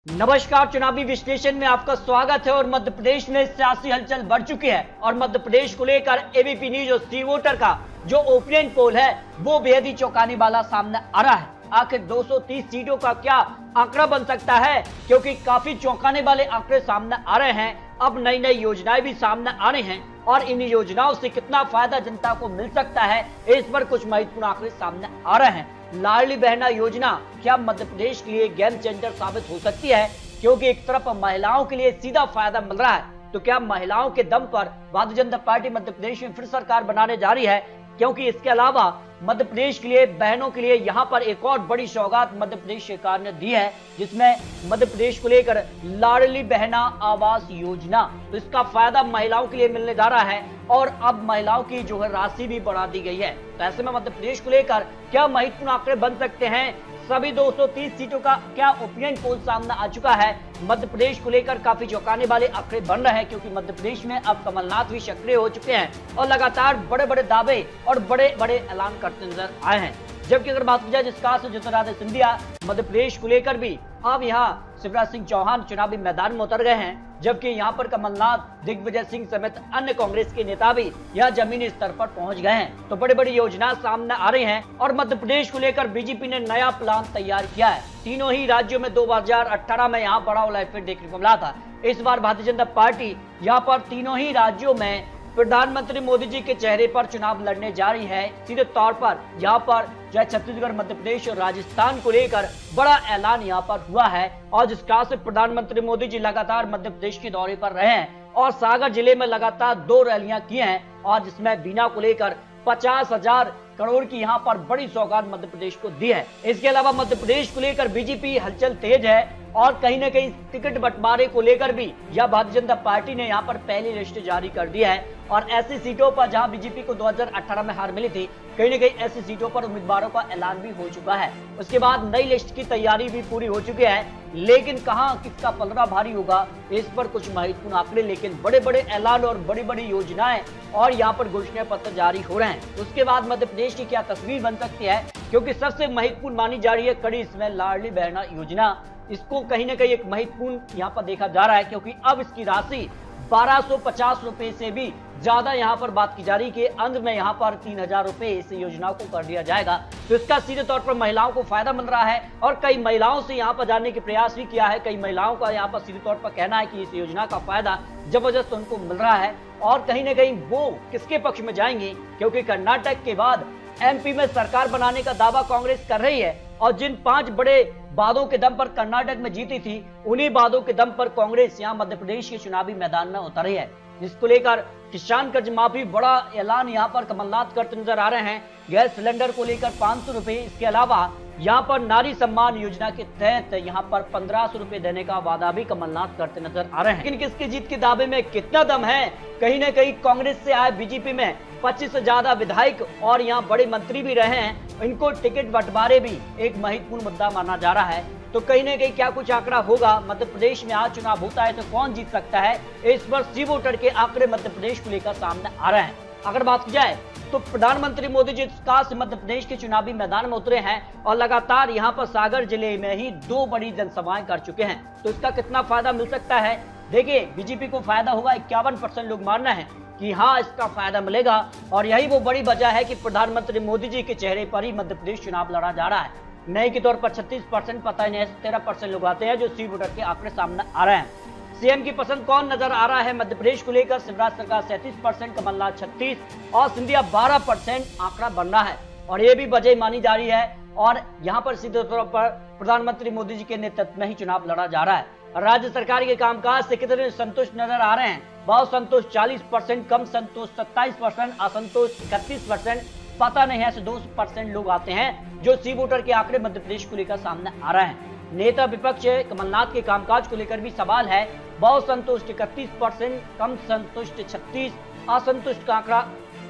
नमस्कार, चुनावी विश्लेषण में आपका स्वागत है। और मध्य प्रदेश में सियासी हलचल बढ़ चुकी है और मध्य प्रदेश को लेकर एबीपी न्यूज और सी वोटर का जो ओपिनियन पोल है वो बेहद ही चौंकाने वाला सामने आ रहा है। आखिर 230 सीटों का क्या आंकड़ा बन सकता है, क्योंकि काफी चौंकाने वाले आंकड़े सामने आ रहे हैं। अब नई नई योजनाएं भी सामने आ रही हैं और इन योजनाओं से कितना फायदा जनता को मिल सकता है, इस पर कुछ महत्वपूर्ण आंकड़े सामने आ रहे हैं। लाडली बहना योजना क्या मध्य प्रदेश के लिए गेम चेंजर साबित हो सकती है, क्योंकि एक तरफ महिलाओं के लिए सीधा फायदा मिल रहा है, तो क्या महिलाओं के दम पर भारतीय जनता पार्टी मध्य प्रदेश में फिर सरकार बनाने जा रही है, क्योंकि इसके अलावा मध्य प्रदेश के लिए बहनों के लिए यहाँ पर एक और बड़ी सौगात मध्य प्रदेश सरकार ने दी है, जिसमें मध्य प्रदेश को लेकर लाडली बहना आवास योजना, तो इसका फायदा महिलाओं के लिए मिलने जा रहा है और अब महिलाओं की जो है राशि भी बढ़ा दी गई है। तो ऐसे में मध्य प्रदेश को लेकर क्या महत्वपूर्ण आंकड़े बन सकते हैं, सभी 230 सीटों का क्या ओपिनियन पोल सामने आ चुका है। मध्य प्रदेश को लेकर काफी चौंकाने वाले आंकड़े बन रहे हैं, क्योंकि मध्य प्रदेश में अब कमलनाथ भी सक्रिय हो चुके हैं और लगातार बड़े बड़े दावे और बड़े बड़े ऐलान करते नजर आए हैं। जबकि अगर बात की जाए जिस खास ज्योतिरादित्य सिंधिया मध्य प्रदेश को लेकर भी अब यहाँ शिवराज सिंह चौहान चुनावी मैदान में उतर गए हैं, जबकि यहाँ पर कमलनाथ, दिग्विजय सिंह समेत अन्य कांग्रेस के नेता भी यहाँ जमीनी स्तर पर पहुंच गए हैं। तो बड़ी बड़ी योजना सामने आ रही हैं और मध्य प्रदेश को लेकर बीजेपी ने नया प्लान तैयार किया है। तीनों ही राज्यों में 2018 में यहाँ बड़ा उलटफेर देखने को मिला था। इस बार भारतीय जनता पार्टी यहाँ पर तीनों ही राज्यों में प्रधानमंत्री मोदी जी के चेहरे पर चुनाव लड़ने जा रही है। सीधे तौर पर यहाँ पर चाहे छत्तीसगढ़, मध्य प्रदेश और राजस्थान को लेकर बड़ा ऐलान यहाँ पर हुआ है और जिस कारण से प्रधानमंत्री मोदी जी लगातार मध्य प्रदेश के दौरे पर रहे हैं और सागर जिले में लगातार 2 रैलियां की हैं और जिसमें बीना को लेकर 50,000 करोड़ की यहाँ पर बड़ी सौगात मध्य प्रदेश को दी है। इसके अलावा मध्य प्रदेश को लेकर बीजेपी हलचल तेज है और कहीं न कहीं टिकट बंटवारे को लेकर भी यह भारतीय जनता पार्टी ने यहाँ पर पहली लिस्ट जारी कर दी है और ऐसी सीटों पर जहां बीजेपी को 2018 में हार मिली थी, कहीं न कहीं ऐसी सीटों पर उम्मीदवारों का ऐलान भी हो चुका है। उसके बाद नई लिस्ट की तैयारी भी पूरी हो चुकी है, लेकिन कहां किसका पलड़ा भारी होगा, इस पर कुछ महत्वपूर्ण आंकड़े, लेकिन बड़े बड़े ऐलान और बड़ी बड़ी योजनाएं और यहाँ पर घोषणा पत्र जारी हो रहे हैं। उसके बाद मध्य प्रदेश की क्या तस्वीर बन सकती है, क्योंकि सबसे महत्वपूर्ण मानी जा रही है कड़ी इसमें लाडली बहना योजना। इसको कहीं ना कहीं एक महत्वपूर्ण यहाँ पर देखा जा रहा है, क्योंकि अब इसकी राशि 1250 रुपए से भी ज्यादा यहाँ पर बात की जा रही है कि अंत में यहाँ पर 3000 रुपए इस योजना को कर दिया जाएगा। तो इसका सीधे तौर पर महिलाओं को फायदा मिल रहा है और कई महिलाओं से यहाँ पर जानने के प्रयास भी किया है। कई महिलाओं का यहाँ पर सीधे तौर पर कहना है कि इस योजना का फायदा जबरदस्त उनको मिल रहा है और कहीं ना कहीं वो किसके पक्ष में जाएंगी, क्योंकि कर्नाटक के बाद एमपी में सरकार बनाने का दावा कांग्रेस कर रही है और जिन 5 बड़े वादों के दम पर कर्नाटक में जीती थी, उन्हीं वादों के दम पर कांग्रेस यहाँ मध्य प्रदेश के चुनावी मैदान में उतरी है। जिसको लेकर किसान कर्ज माफी बड़ा ऐलान यहाँ पर कमलनाथ करते नजर आ रहे हैं। गैस सिलेंडर को लेकर 500 रुपए, इसके अलावा यहाँ पर नारी सम्मान योजना के तहत यहाँ पर 1500 रुपए देने का वादा भी कमलनाथ करते नजर आ रहे हैं। लेकिन किसकी जीत के दावे में कितना दम है, कहीं ना कहीं कांग्रेस से आए बीजेपी में 25 से ज्यादा विधायक और यहाँ बड़े मंत्री भी रहे हैं, इनको टिकट बंटवारे भी एक महत्वपूर्ण मुद्दा माना जा रहा है। तो कहीं ना कहीं क्या कुछ आंकड़ा होगा, मध्य प्रदेश में आज चुनाव होता है तो कौन जीत सकता है, इस पर सी वोटर के आंकड़े मध्य प्रदेश को लेकर सामने आ रहे हैं। अगर बात की जाए तो प्रधानमंत्री मोदी जी खास मध्य प्रदेश के चुनावी मैदान में उतरे हैं और लगातार यहाँ पर सागर जिले में ही 2 बड़ी जनसभाएं कर चुके हैं। तो इसका कितना फायदा मिल सकता है, देखिए बीजेपी को फायदा होगा, 51% लोग मानना है कि हाँ इसका फायदा मिलेगा और यही वो बड़ी वजह है कि प्रधानमंत्री मोदी जी के चेहरे पर ही मध्य प्रदेश चुनाव लड़ा जा रहा है। नए के तौर पर 36%, पता ही नहीं 13% लोग आते हैं जो सी वोटर के आंकड़े सामने आ रहे हैं। सीएम की पसंद कौन नजर आ रहा है मध्य प्रदेश को लेकर, शिवराज सरकार 37%, कमलनाथ 36% और सिंधिया 12% आंकड़ा बन रहा है और ये भी वजह मानी जा रही है। और यहाँ पर सीधे तौर पर प्रधानमंत्री मोदी जी के नेतृत्व में ही चुनाव लड़ा जा रहा है। राज्य सरकार के कामकाज से कितने संतुष्ट नजर आ रहे हैं, बहुत संतोष 40%, कम संतोष 27%, असंतोष 31%, पता नहीं है 2% लोग आते हैं जो सी वोटर के आंकड़े मध्य प्रदेश को लेकर सामने आ रहे हैं। नेता विपक्ष कमलनाथ के कामकाज को लेकर भी सवाल है, बहुत संतुष्ट 31%, कम संतुष्ट 36%, असंतुष्ट का आंकड़ा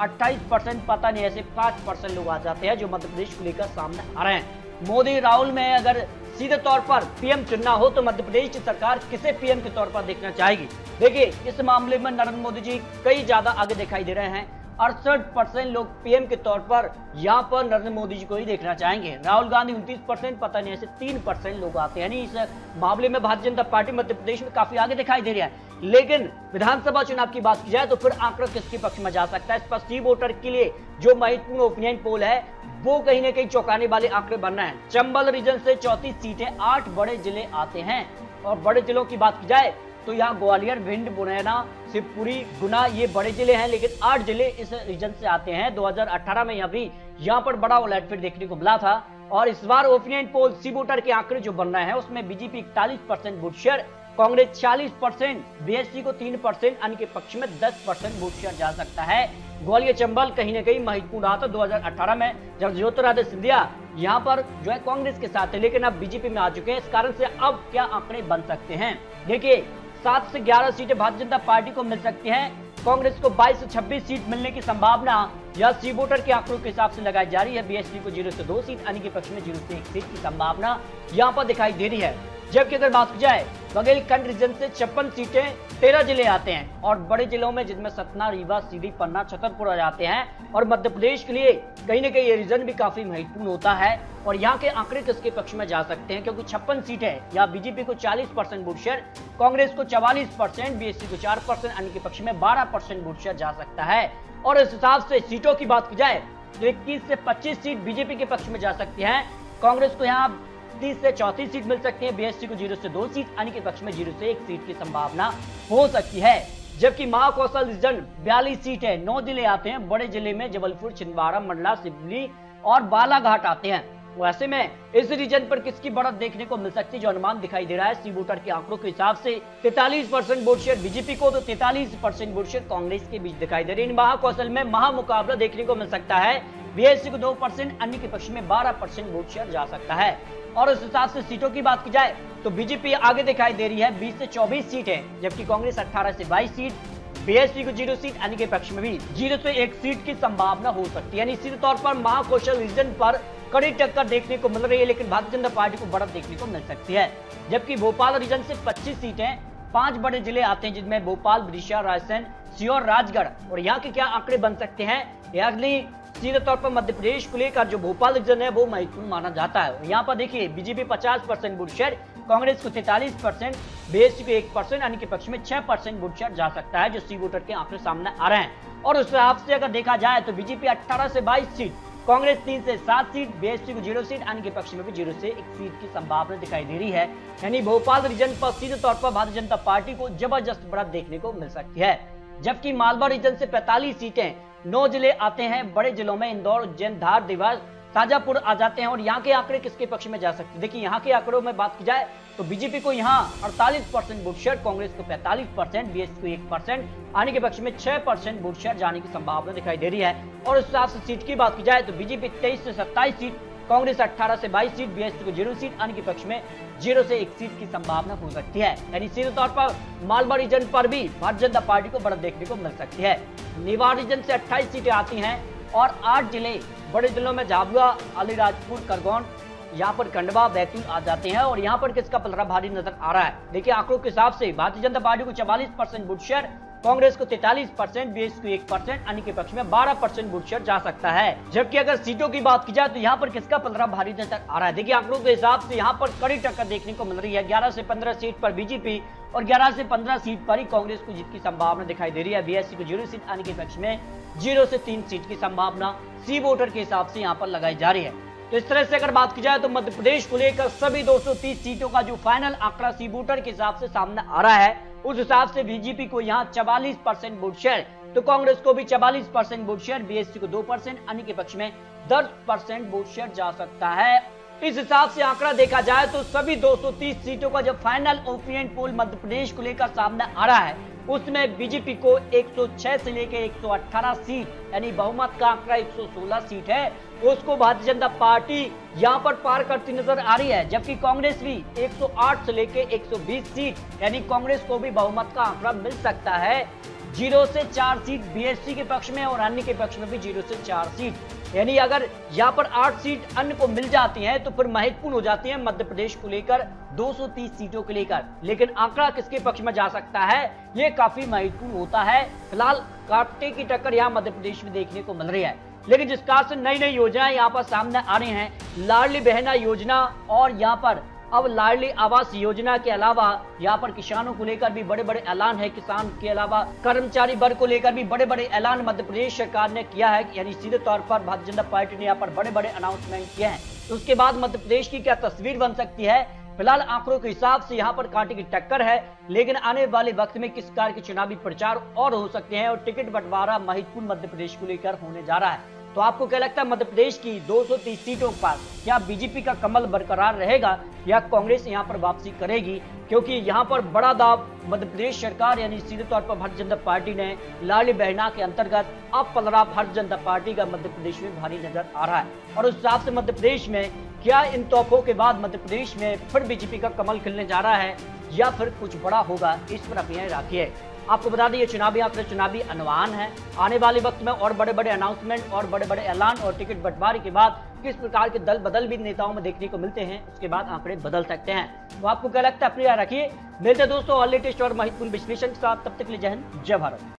28%, पता नहीं ऐसे 5% लोग आ जाते हैं जो मध्य प्रदेश को लेकर सामने आ रहे हैं। मोदी राहुल में अगर सीधे तौर पर पीएम चुनना हो तो मध्य प्रदेश की सरकार किसे पीएम के तौर पर देखना चाहेगी। देखिए इस मामले में नरेंद्र मोदी जी कई ज्यादा आगे दिखाई दे रहे हैं 68% लोग पीएम के तौर पर यहाँ पर नरेंद्र मोदी जी को ही देखना चाहेंगे। राहुल गांधी 29%, पता नहीं ऐसे 3% लोग आते हैं। यानी इस मामले में भारतीय जनता पार्टी मध्य प्रदेश में काफी आगे दिखाई दे रही है। लेकिन विधानसभा चुनाव की बात की जाए तो फिर आंकड़ा किसके पक्ष में जा सकता है? इस पर सी वोटर के लिए जो महत्वपूर्ण ओपिनियन पोल है वो कहीं ना कहीं चौंकाने वाले आंकड़े बन रहे हैं। चंबल रीजन से 34 सीटें, 8 बड़े जिले आते हैं। और बड़े जिलों की बात की जाए तो यहाँ ग्वालियर, भिंड, मुरैना, शिवपुरी, गुना ये बड़े जिले हैं, लेकिन 8 जिले इस रीजन से आते हैं। 2018 में यहाँ पर बड़ा उलटफेर देखने को मिला था। और इस बार ओपिनियन पोल सी वोटर के आंकड़े जो बन रहे हैं उसमें BJP 41% vote share, Congress 46%, BSP को 3%, अन्य के पक्ष में 10% वोट शेयर जा सकता है। ग्वालियर चंबल कहीं ना कहीं महत्वपूर्ण रहा था 2018 में, जब ज्योतिरादित्य सिंधिया यहाँ पर जो है कांग्रेस के साथ है, लेकिन अब बीजेपी में आ चुके हैं। इस कारण से अब क्या आंकड़े बन सकते हैं? देखिए 7 से 11 सीटें भारतीय जनता पार्टी को मिल सकती हैं। कांग्रेस को 22 से 26 सीट मिलने की संभावना या सी वोटर के आंकड़ों के हिसाब से लगाई जा रही है। बीएसपी को 0 से 2 सीट, अन्य के पक्ष में 0 से 1 सीट की संभावना यहाँ पर दिखाई दे रही है। जबकि अगर बात की जाए बघेलखंड रीजन से 56 सीटें, 13 जिले आते हैं और बड़े जिलों में जिनमें सतना, रीवा, सीधी, पन्ना, छतरपुर आ जाते हैं। और मध्य प्रदेश के लिए कहीं ना कहीं ये रीजन भी काफी महत्वपूर्ण होता है। और यहाँ के आंकड़े किसके पक्ष में जा सकते हैं? क्योंकि 56 सीटें, या बीजेपी को 40% वोट शेयर, कांग्रेस को 44%, बीएसपी को 4%, अन्य के पक्ष में 12% वोट शेयर जा सकता है। और इस हिसाब से सीटों की बात की जाए तो 21 से 25 सीट बीजेपी के पक्ष में जा सकती है। कांग्रेस को यहाँ 30 से 34 सीट मिल सकती है, बीएसपी को 0 से 2 सीट, अन्य के पक्ष में 0 से 1 सीट की संभावना हो सकती है। जबकि महाकौशल रीजन 42 सीट है, 9 जिले आते हैं। बड़े जिले में जबलपुर, छिंदवाड़ा, मंडला, सिवनी और बालाघाट आते हैं। वैसे में इस रीजन पर किसकी बढ़त देखने को मिल सकती है? जो अनुमान दिखाई दे रहा है सी वोटर के आंकड़ों के हिसाब से 43% वोट शेयर बीजेपी को, तो 43% वोट शेयर कांग्रेस के बीच दिखाई दे रही है। इन महाकौशल में महामुकाबला देखने को मिल सकता है। बीएसपी को 2%, अन्य के पक्ष में 12% वोट शेयर जा सकता है। और उस हिसाब से सीटों की बात की जाए तो बीजेपी आगे दिखाई दे रही है 20 से 24 सीटें, जबकि कांग्रेस 18 से 22 सीट, बीएसपी को 0 सीट, अन्य के पक्ष में भी 0 से 1 सीट की संभावना हो सकती है। यानी सीधे तौर पर महाकौशल रीजन पर कड़ी टक्कर देखने को मिल रही है, लेकिन भारतीय जनता पार्टी को बढ़त देखने को मिल सकती है। जबकि भोपाल रीजन से 25 सीटें, 5 बड़े जिले आते हैं, जिनमें भोपाल, विदिशा, रायसेन, सीहोर, राजगढ़। और यहाँ के क्या आंकड़े बन सकते हैं? अगली सीधे तौर पर मध्य प्रदेश को लेकर जो भोपाल रीजन है वो महत्वपूर्ण माना जाता है। यहाँ पर देखिए बीजेपी 50% वोट शेयर, कांग्रेस को 43%, बीएसपी को 1%, अन्य के पक्ष में 6% वोट शेयर जा सकता है, जो सी वोटर के आंकड़े सामने आ रहे हैं। और उस हिसाब से अगर देखा जाए तो बीजेपी 18 से 22 सीट, कांग्रेस 3 से 7 सीट, बीएसपी को 0 सीट, अन्य के पक्ष में भी 0 से 1 सीट की संभावना दिखाई दे रही है। यानी भोपाल रीजन पर सीधे तौर पर भारतीय जनता पार्टी को जबरदस्त बढ़त देखने को मिल सकती है। जबकि मालवा रीजन से 45 सीटें, 9 जिले आते हैं। बड़े जिलों में इंदौर, उज्जैन, धार, देवास, शाजापुर आ जाते हैं। और यहाँ के आंकड़े किसके पक्ष में जा सकते हैं? देखिए यहाँ के आंकड़ों में बात की जाए तो बीजेपी को यहाँ 48% वोट शेयर, कांग्रेस को 45%, बीएसपी को 1%, अन्य के पक्ष में 6% वोट शेयर जाने की संभावना दिखाई दे रही है। और उस हिसाब से सीट की बात की जाए तो बीजेपी 23 से 27 सीट, कांग्रेस 18 से 22 सीट, बीएसपी को 0 सीट, अन्य के पक्ष में 0 से 1 सीट की संभावना हो सकती है। यानी सीधे तौर पर मालवा रीजन पर भी भारतीय जनता पार्टी को बढ़त देखने को मिल सकती है। निवाड़ रीजन से 28 सीटें आती हैं और 8 जिले, बड़े जिलों में झाबुआ, अलीराजपुर, खरगोन, यहाँ पर खंडवा, बैतूल आ जाते हैं। और यहाँ पर किसका पलड़ा भारी नजर आ रहा है? देखिए आंकड़ों के हिसाब से भारतीय जनता पार्टी को 44% वोट शेयर, कांग्रेस को 43%, बीएसपी को 1%, अन्य के पक्ष में 12% वोट शेयर जा सकता है। जबकि अगर सीटों की बात की जाए तो यहाँ पर किसका पलड़ा भारी नजर आ रहा है? देखिए आंकड़ों के हिसाब से यहाँ पर कड़ी टक्कर देखने को मिल रही है। 11 से 15 सीट पर बीजेपी और 11 से 15 सीट पर ही कांग्रेस को जीत की संभावना दिखाई दे रही है। बीएसपी को 0 सीट, अन्य के पक्ष में 0 से 3 सीट की संभावना सी वोटर के हिसाब से यहाँ पर लगाई जा रही है। तो इस तरह से अगर बात की जाए तो मध्य प्रदेश को लेकर सभी 230 सीटों का जो फाइनल आंकड़ा सी वोटर के हिसाब से सामने आ रहा है, उस हिसाब से बीजेपी को यहाँ 44% वोट शेयर, तो कांग्रेस को भी 44% वोट शेयर, बीएसपी को 2%, अन्य के पक्ष में 10% वोट शेयर जा सकता है। इस हिसाब से आंकड़ा देखा जाए तो सभी 230 सीटों का जब final opinion poll Madhya Pradesh को लेकर सामने आ रहा है, उसमें बीजेपी को 106 से लेकर 118 सीट, यानी बहुमत का आंकड़ा 116 सीट है, उसको भारतीय जनता पार्टी यहां पर पार करती नजर आ रही है। जबकि कांग्रेस भी 108 से लेकर 120 सीट, यानी कांग्रेस को भी बहुमत का आंकड़ा मिल सकता है। 0 से 4 सीट बीएसपी के पक्ष में और अन्य के पक्ष में भी 0 से 4 सीट। यानी अगर यहाँ पर 8 सीट अन्य को मिल जाती हैं तो फिर महत्वपूर्ण हो जाती है मध्य प्रदेश को लेकर 230 सीटों को लेकर। लेकिन आंकड़ा किसके पक्ष में जा सकता है, ये काफी महत्वपूर्ण होता है। फिलहाल कांटे की टक्कर यहाँ मध्य प्रदेश में देखने को मिल रही है। लेकिन जिस कार से नई नई योजनाएं यहाँ पर सामने आ रही हैं, लाडली बहना योजना और यहाँ पर अब लाडली आवास योजना के अलावा यहाँ पर किसानों को लेकर भी बड़े बड़े ऐलान है। किसान के अलावा कर्मचारी वर्ग को लेकर भी बड़े बड़े ऐलान मध्य प्रदेश सरकार ने किया है। यानी सीधे तौर पर भारतीय जनता पार्टी ने यहाँ पर बड़े बड़े अनाउंसमेंट किए हैं। तो उसके बाद मध्य प्रदेश की क्या तस्वीर बन सकती है, फिलहाल आंकड़ों के हिसाब से यहाँ पर कांटे की टक्कर है। लेकिन आने वाले वक्त में किस प्रकार के चुनावी प्रचार और हो सकते हैं और टिकट बंटवारा महत्वपूर्ण मध्य प्रदेश को लेकर होने जा रहा है। तो आपको क्या लगता है, मध्य प्रदेश की 230 सीटों पर क्या बीजेपी का कमल बरकरार रहेगा या कांग्रेस यहाँ पर वापसी करेगी? क्योंकि यहाँ पर बड़ा दाव मध्य प्रदेश सरकार यानी सीधे तौर पर भारतीय जनता पार्टी ने लाडली बहना के अंतर्गत अब पलड़ा भारतीय जनता पार्टी का मध्य प्रदेश में भारी नजर आ रहा है। और उस हिसाब से मध्य प्रदेश में क्या इन तोहफों के बाद मध्य प्रदेश में फिर बीजेपी का कमल खिलने जा रहा है या फिर कुछ बड़ा होगा, इस पर अपनी राय रखिए। आपको बता दें ये चुनावी आंकड़े चुनावी अनुमान है। आने वाले वक्त में और बड़े बड़े अनाउंसमेंट और बड़े बड़े ऐलान और टिकट बंटवारे के बाद किस प्रकार के दल बदल भी नेताओं में देखने को मिलते हैं, उसके बाद आंकड़े बदल सकते हैं। तो आपको क्या लगता है, अपनी राय रखिए। मिलते हैं दोस्तों और लेटेस्ट और महत्वपूर्ण विश्लेषण के साथ। तब तक के लिए जय हिंद, जय भारत।